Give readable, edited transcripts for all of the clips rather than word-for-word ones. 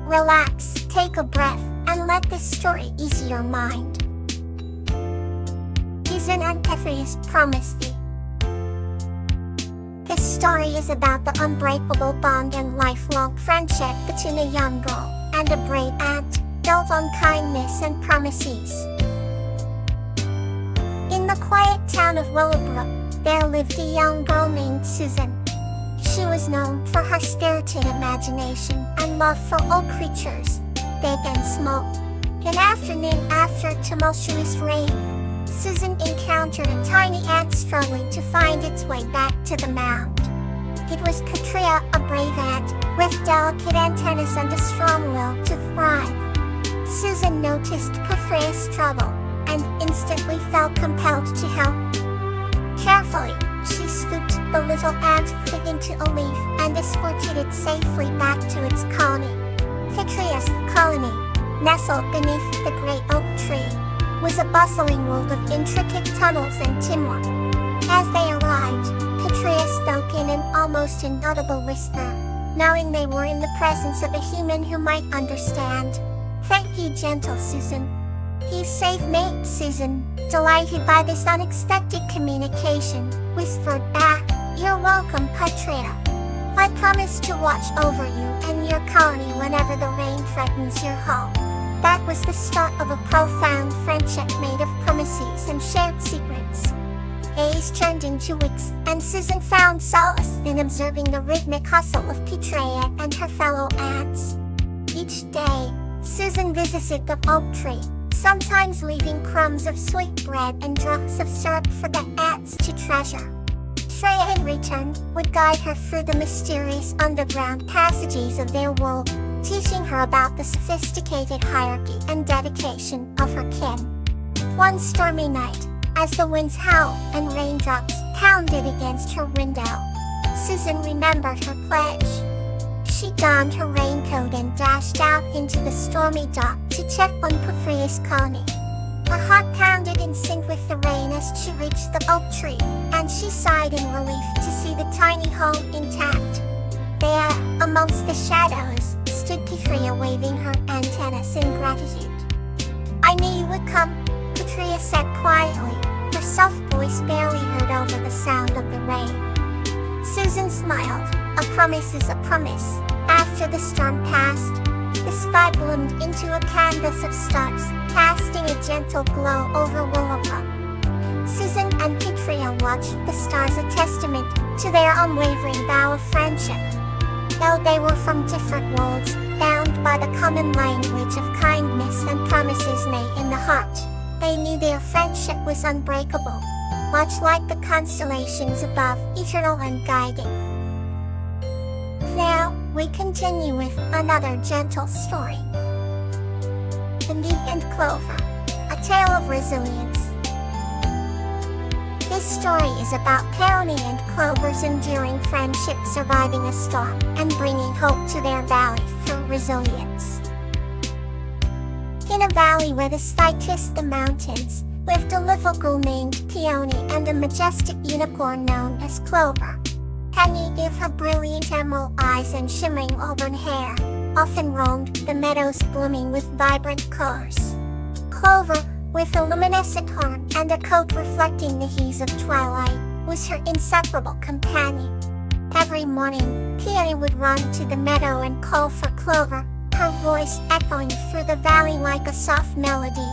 Relax, take a breath, and let this story ease your mind. Susan and Petrius Promise Thee. This story is about the unbreakable bond and lifelong friendship between a young girl and a brave ant, built on kindness and promises. In the quiet town of Willowbrook, there lived a young girl named Susan. She was known for her spirited imagination and love for all creatures, big and small. An afternoon after a tumultuous rain, Susan encountered a tiny ant struggling to find its way back to the mound. It was Petrea, a brave ant, with delicate antennaes and a strong will to thrive. Susan noticed Petrea's struggle and instantly felt compelled to help. Carefully, she scooped the little ant into a leaf and escorted it safely back to its colony. Petrea's colony, nestled beneath the great oak tree, was a bustling world of intricate tunnels and teamwork. As they arrived, Petrea spoke in an almost inaudible whisper, knowing they were in the presence of a human who might understand. "Thank you, gentle Susan." "You saved me," Susan, delighted by this unexpected communication, whispered back. "You're welcome, Petrea. I promise to watch over you and your colony whenever the rain threatens your home." That was the start of a profound friendship made of promises and shared secrets. Days turned into weeks, and Susan found solace in observing the rhythmic hustle of Petrea and her fellow ants. Each day, Susan visited the oak tree, sometimes leaving crumbs of sweet bread and drops of syrup for the ants to treasure. Petrea in return would guide her through the mysterious underground passages of their world, teaching her about the sophisticated hierarchy and dedication of her kin. One stormy night, as the winds howled and raindrops pounded against her window, Susan remembered her pledge. She donned her raincoat and dashed out into the stormy dock to check on Petrea's colony. Her heart pounded in sync with the rain as she reached the oak tree, and she sighed in relief to see the tiny home intact. There, amongst the shadows, stood Petrea waving her antennaes in gratitude. "I knew you would come," Petrea said quietly, her soft voice barely heard over the sound of the rain. Susan smiled. A promise is a promise. After the storm passed, the sky bloomed into a canvas of stars, casting a gentle glow over Willowbrook. Susan and Petrea watched the stars, a testament to their unwavering vow of friendship. Though they were from different worlds, bound by the common language of kindness and promises made in the heart, they knew their friendship was unbreakable, much like the constellations above, eternal and guiding. Now, we continue with another gentle story. The Bee and Clover, a tale of resilience. This story is about Peony and Clover's enduring friendship, surviving a storm and bringing hope to their valley through resilience. In a valley where the sky kissed the mountains, lived a little girl named Peony and a majestic unicorn known as Clover. Peony, with her brilliant emerald eyes and shimmering auburn hair, often roamed the meadows blooming with vibrant colors. Clover, with a luminescent horn and a coat reflecting the hues of twilight, was her inseparable companion. Every morning, Peony would run to the meadow and call for Clover, her voice echoing through the valley like a soft melody.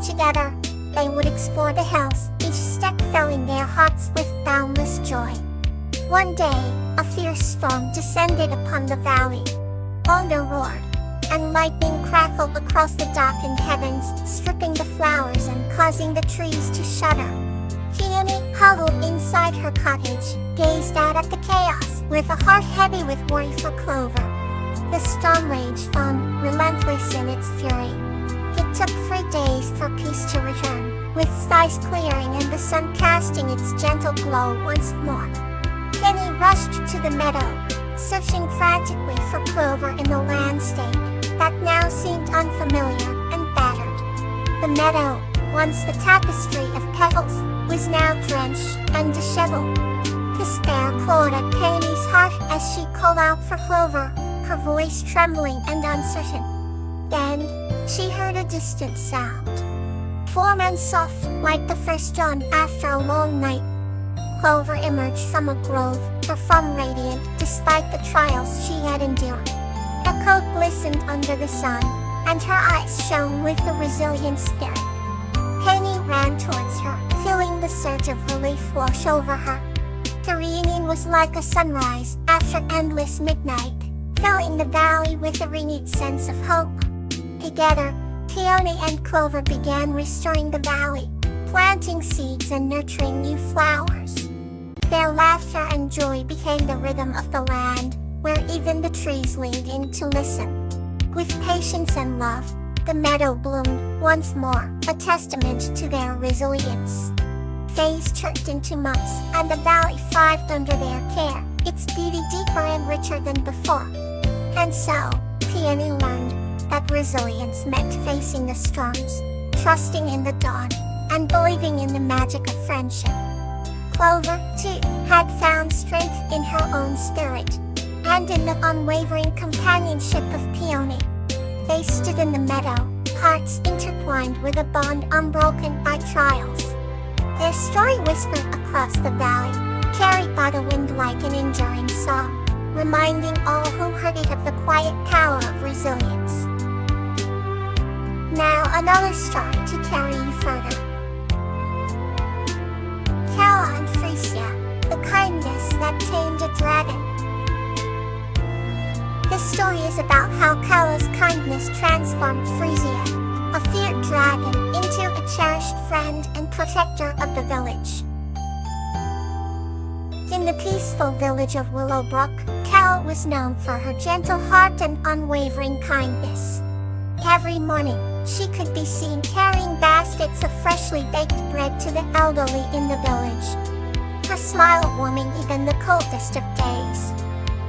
Together, they would explore the hills, each step filling their hearts with boundless joy. One day, a fierce storm descended upon the valley. Thunder roared, and lightning crackled across the darkened heavens, stripping the flowers and causing the trees to shudder. Peony, huddled inside her cottage, gazed out at the chaos, with a heart heavy with worry for Clover. The storm raged on, relentless in its fury. It took 3 days for peace to return, with skies clearing and the sun casting its gentle glow once more. Peony rushed to the meadow, searching frantically for Clover in the landscape that now seemed unfamiliar and battered. The meadow, once the tapestry of petals, was now drenched and disheveled. Despair clawed at Peony's heart as she called out for Clover, her voice trembling and uncertain. Then, she heard a distant sound. Warm and soft, like the first dawn after a long night. Clover emerged from a grove, her form radiant despite the trials she had endured. Her coat glistened under the sun, and her eyes shone with a resilient spirit. Penny ran towards her, feeling the surge of relief wash over her. The reunion was like a sunrise after endless midnight, filling the valley with a renewed sense of hope. Together, Peony and Clover began restoring the valley, planting seeds and nurturing new flowers. Their laughter and joy became the rhythm of the land, where even the trees leaned in to listen. With patience and love, the meadow bloomed once more, a testament to their resilience. Days turned into months, and the valley thrived under their care, its beauty deeper and richer than before. And so, Peony learned that resilience meant facing the storms, trusting in the dawn, and believing in the magic of friendship. Clover, too, had found strength in her own spirit, and in the unwavering companionship of Peony. They stood in the meadow, hearts intertwined with a bond unbroken by trials. Their story whispered across the valley, carried by the wind like an enduring song, reminding all who heard it of the quiet power of resilience. Now another story to carry you further. Calla and Frisia, the kindness that tamed a dragon. This story is about how Calla's kindness transformed Frisia, a feared dragon, into a cherished friend and protector of the village. In the peaceful village of Willowbrook, Calla was known for her gentle heart and unwavering kindness. Every morning, she could be seen carrying baskets of freshly baked bread to the elderly in the village, her smile warming even the coldest of days.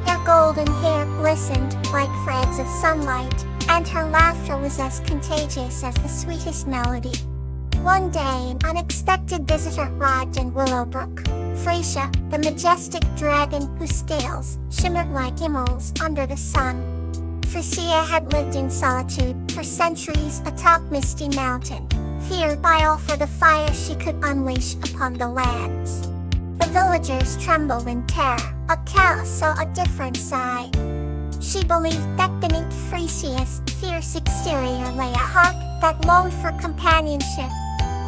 Her golden hair glistened like threads of sunlight, and her laughter was as contagious as the sweetest melody. One day, an unexpected visitor arrived in Willowbrook. Frisia, the majestic dragon whose scales shimmered like emeralds under the sun. Frisia had lived in solitude for centuries atop Misty Mountain, feared by all for the fire she could unleash upon the lands. The villagers trembled in terror, but Calla saw a different side. She believed that beneath Frisia's fierce exterior lay a heart that longed for companionship.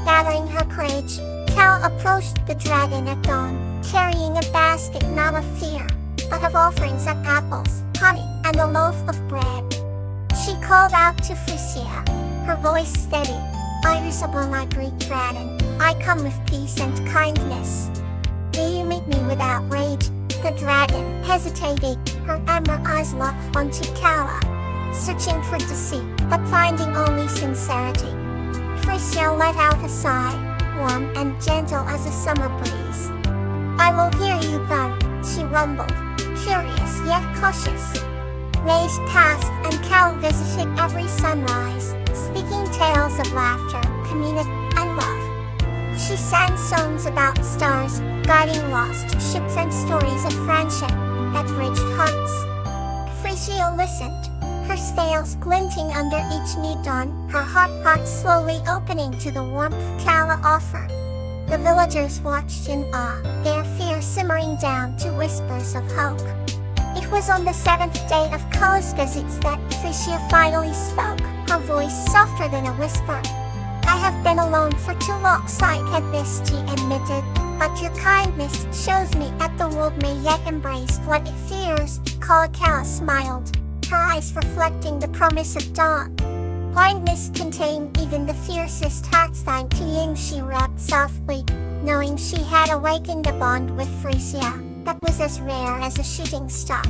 Gathering her courage, Calla approached the dragon at dawn, carrying a basket not of fear, but of offerings of apples, honey, and a loaf of bread. She called out to Frisia, her voice steady. "I resemble my Greek dragon. I come with peace and kindness. Will you meet me without rage?" The dragon hesitated, her emerald eyes locked onto Calla, searching for deceit, but finding only sincerity. Frisia let out a sigh, warm and gentle as a summer breeze. "I will hear you then," she rumbled, curious yet cautious. Days passed, and Calla visited every sunrise, speaking tales of laughter, community, and love. She sang songs about stars, guiding lost ships, and stories of friendship that bridged hearts. Frisia listened, her scales glinting under each new dawn, her heart slowly opening to the warmth Calla offered. The villagers watched in awe, their fear simmering down to whispers of hope. It was on the 7th day of Calla's visits that Frisia finally spoke, her voice softer than a whisper. "I have been alone for too long," sighed this, she admitted, "but your kindness shows me that the world may yet embrace what it fears." Calla smiled, her eyes reflecting the promise of dawn. Kindness contained even the fiercest hearts. "Thank you," she rapped softly, knowing she had awakened a bond with Frisia that was as rare as a shooting star.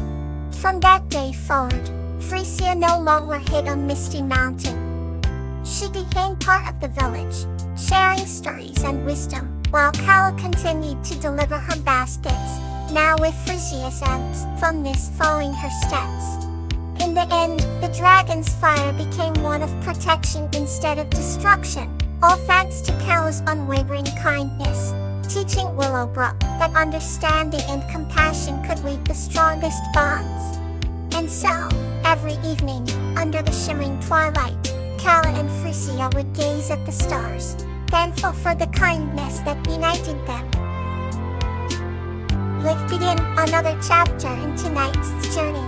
From that day forward, Frisia no longer hid on Misty Mountain. She became part of the village, sharing stories and wisdom, while Calla continued to deliver her baskets, now with Frisia's fondness following her steps. In the end, the dragon's fire became one of protection instead of destruction, all thanks to Calla's unwavering kindness, teaching Willowbrook that understanding and compassion could lead the strongest bonds. And so, every evening, under the shimmering twilight, Kala and Frisia would gaze at the stars, thankful for the kindness that united them. Let's begin another chapter in tonight's journey.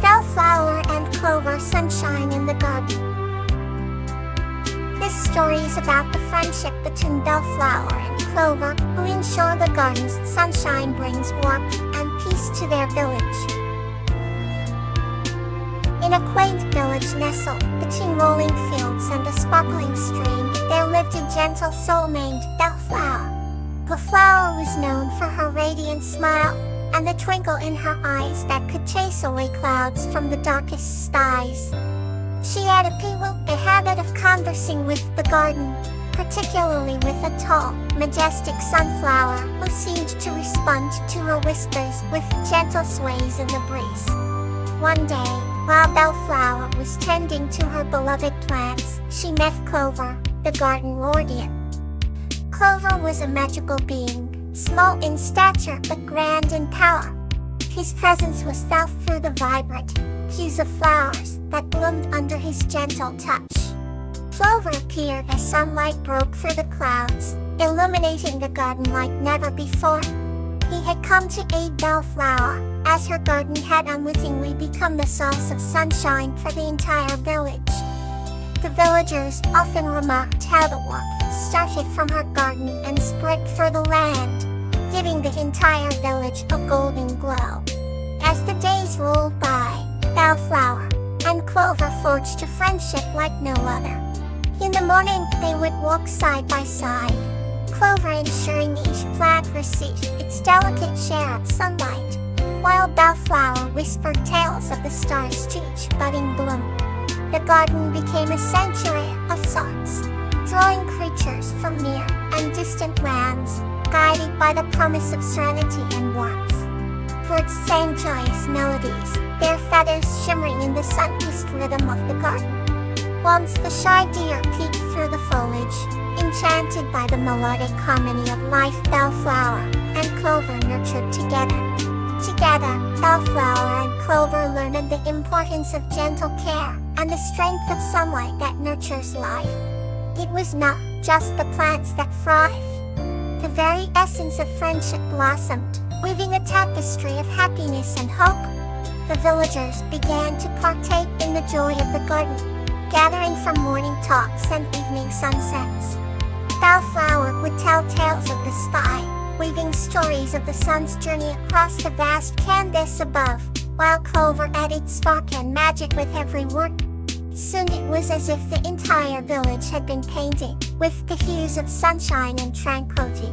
Bellflower and Clover Sunshine in the Garden. This story is about the friendship between Bellflower and Clover, who ensure the garden's sunshine brings warmth and peace to their village. In a quaint village nestled between rolling fields and a sparkling stream, there lived a gentle soul named Bellflower. The flower was known for her radiant smile and the twinkle in her eyes that could chase away clouds from the darkest skies. She had a habit of conversing with the garden, particularly with a tall, majestic sunflower who seemed to respond to her whispers with gentle sways in the breeze. One day, while Bellflower was tending to her beloved plants, she met Clover, the garden warden. Clover was a magical being, small in stature but grand in power. His presence was felt through the vibrant hues of flowers that bloomed under his gentle touch. Clover appeared as sunlight broke through the clouds, illuminating the garden like never before. He had come to aid Bellflower, as her garden had unwittingly become the source of sunshine for the entire village. The villagers often remarked how the warmth started from her garden and spread through the land, giving the entire village a golden glow. As the days rolled by, Bellflower and Clover forged a friendship like no other. In the morning, they would walk side by side, Clover ensuring each plant received its delicate share of sunlight, while Bellflower whispered tales of the stars to each budding bloom. The garden became a sanctuary of sorts, drawing creatures from near and distant lands, guided by the promise of serenity and warmth. Birds sang joyous melodies, their feathers shimmering in the sun-kissed rhythm of the garden. Once the shy deer peeked through the foliage, enchanted by the melodic harmony of life. Bellflower and Clover nurtured together. Together, Bellflower and Clover learned the importance of gentle care and the strength of sunlight that nurtures life. It was not just the plants that thrived. The very essence of friendship blossomed, weaving a tapestry of happiness and hope. The villagers began to partake in the joy of the garden, gathering for morning talks and evening sunsets. Bellflower would tell tales of the sky, weaving stories of the sun's journey across the vast canvas above, while Clover added spark and magic with every word. Soon it was as if the entire village had been painted with the hues of sunshine and tranquility.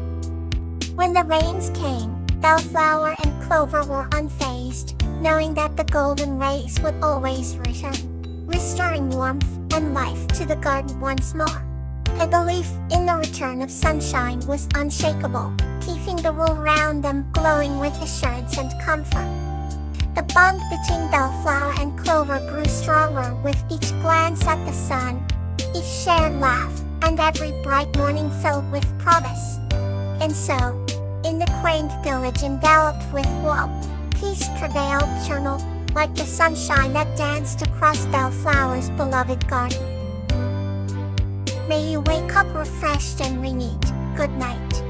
When the rains came, Bellflower and Clover were unfazed, knowing that the golden rays would always return, restoring warmth and life to the garden once more. A belief in the return of sunshine was unshakable, keeping the world around them glowing with assurance and comfort. The bond between Bellflower and Clover grew stronger with each glance at the sun, each shared laugh, and every bright morning filled with promise. And so, in the quaint village enveloped with warmth, peace prevailed eternal, like the sunshine that danced across Bellflower's beloved garden. May you wake up refreshed and renewed. Good night.